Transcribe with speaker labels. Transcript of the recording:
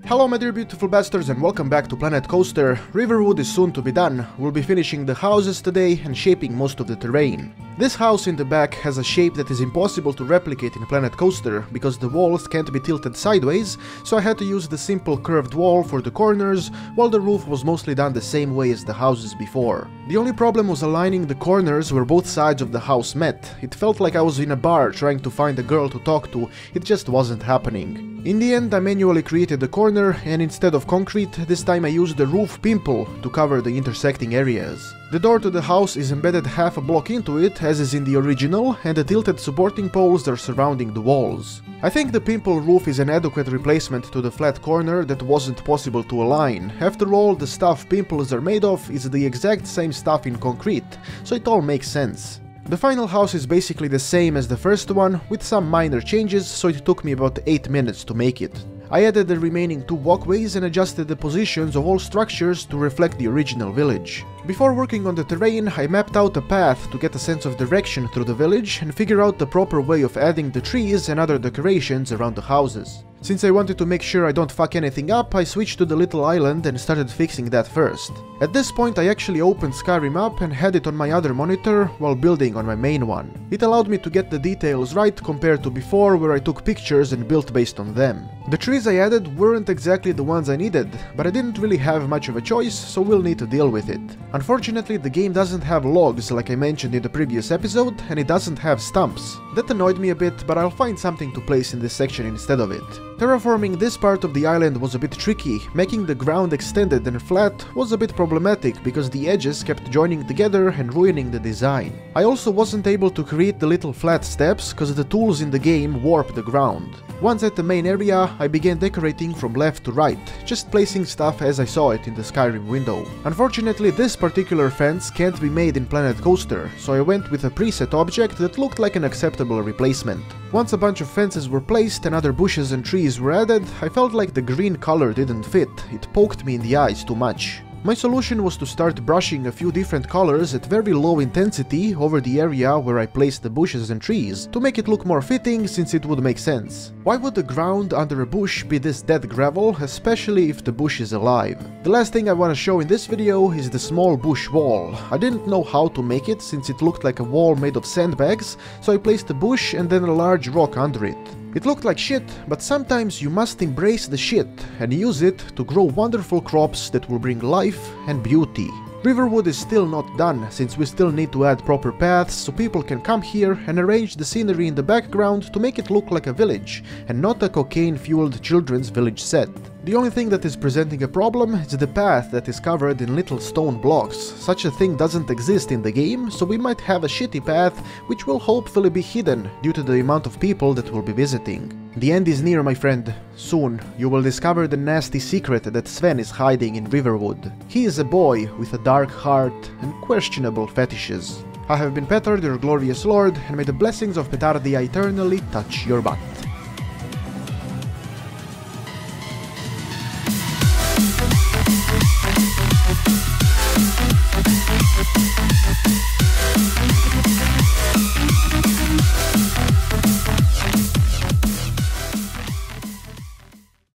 Speaker 1: Hello my dear beautiful bastards and welcome back to Planet Coaster. Riverwood is soon to be done. We'll be finishing the houses today and shaping most of the terrain. This house in the back has a shape that is impossible to replicate in Planet Coaster because the walls can't be tilted sideways, so I had to use the simple curved wall for the corners, while the roof was mostly done the same way as the houses before. The only problem was aligning the corners where both sides of the house met. It felt like I was in a bar trying to find a girl to talk to, it just wasn't happening. In the end, I manually created the corner, and instead of concrete, this time I used the roof pimple to cover the intersecting areas. The door to the house is embedded half a block into it, as is in the original, and the tilted supporting poles are surrounding the walls. I think the pimple roof is an adequate replacement to the flat corner that wasn't possible to align. After all, the stuff pimples are made of is the exact same stuff in concrete, so it all makes sense. The final house is basically the same as the first one, with some minor changes, so it took me about 8 minutes to make it. I added the remaining 2 walkways and adjusted the positions of all structures to reflect the original village. Before working on the terrain, I mapped out a path to get a sense of direction through the village and figure out the proper way of adding the trees and other decorations around the houses. Since I wanted to make sure I don't fuck anything up, I switched to the little island and started fixing that first. At this point I actually opened Skyrim up and had it on my other monitor while building on my main one. It allowed me to get the details right compared to before, where I took pictures and built based on them. The trees I added weren't exactly the ones I needed, but I didn't really have much of a choice, so we'll need to deal with it. Unfortunately, the game doesn't have logs like I mentioned in the previous episode, and it doesn't have stumps. That annoyed me a bit, but I'll find something to place in this section instead of it. Terraforming this part of the island was a bit tricky. Making the ground extended and flat was a bit problematic because the edges kept joining together and ruining the design. I also wasn't able to create the little flat steps because the tools in the game warp the ground. Once at the main area, I began decorating from left to right, just placing stuff as I saw it in the Skyrim window. Unfortunately, this particular fence can't be made in Planet Coaster, so I went with a preset object that looked like an acceptable replacement. Once a bunch of fences were placed and other bushes and trees were added, I felt like the green color didn't fit, it poked me in the eyes too much. My solution was to start brushing a few different colors at very low intensity over the area where I placed the bushes and trees, to make it look more fitting, since it would make sense. Why would the ground under a bush be this dead gravel, especially if the bush is alive? The last thing I want to show in this video is the small bush wall. I didn't know how to make it since it looked like a wall made of sandbags, so I placed a bush and then a large rock under it. It looked like shit, but sometimes you must embrace the shit and use it to grow wonderful crops that will bring life and beauty. Riverwood is still not done, since we still need to add proper paths so people can come here and arrange the scenery in the background to make it look like a village, and not a cocaine-fueled children's village set. The only thing that is presenting a problem is the path that is covered in little stone blocks. Such a thing doesn't exist in the game, so we might have a shitty path which will hopefully be hidden due to the amount of people that will be visiting. The end is near, my friend. Soon you will discover the nasty secret that Sven is hiding in Riverwood. He is a boy with a dark heart and questionable fetishes. I have been Petard, your glorious lord, and may the blessings of Petardia eternally touch your butt.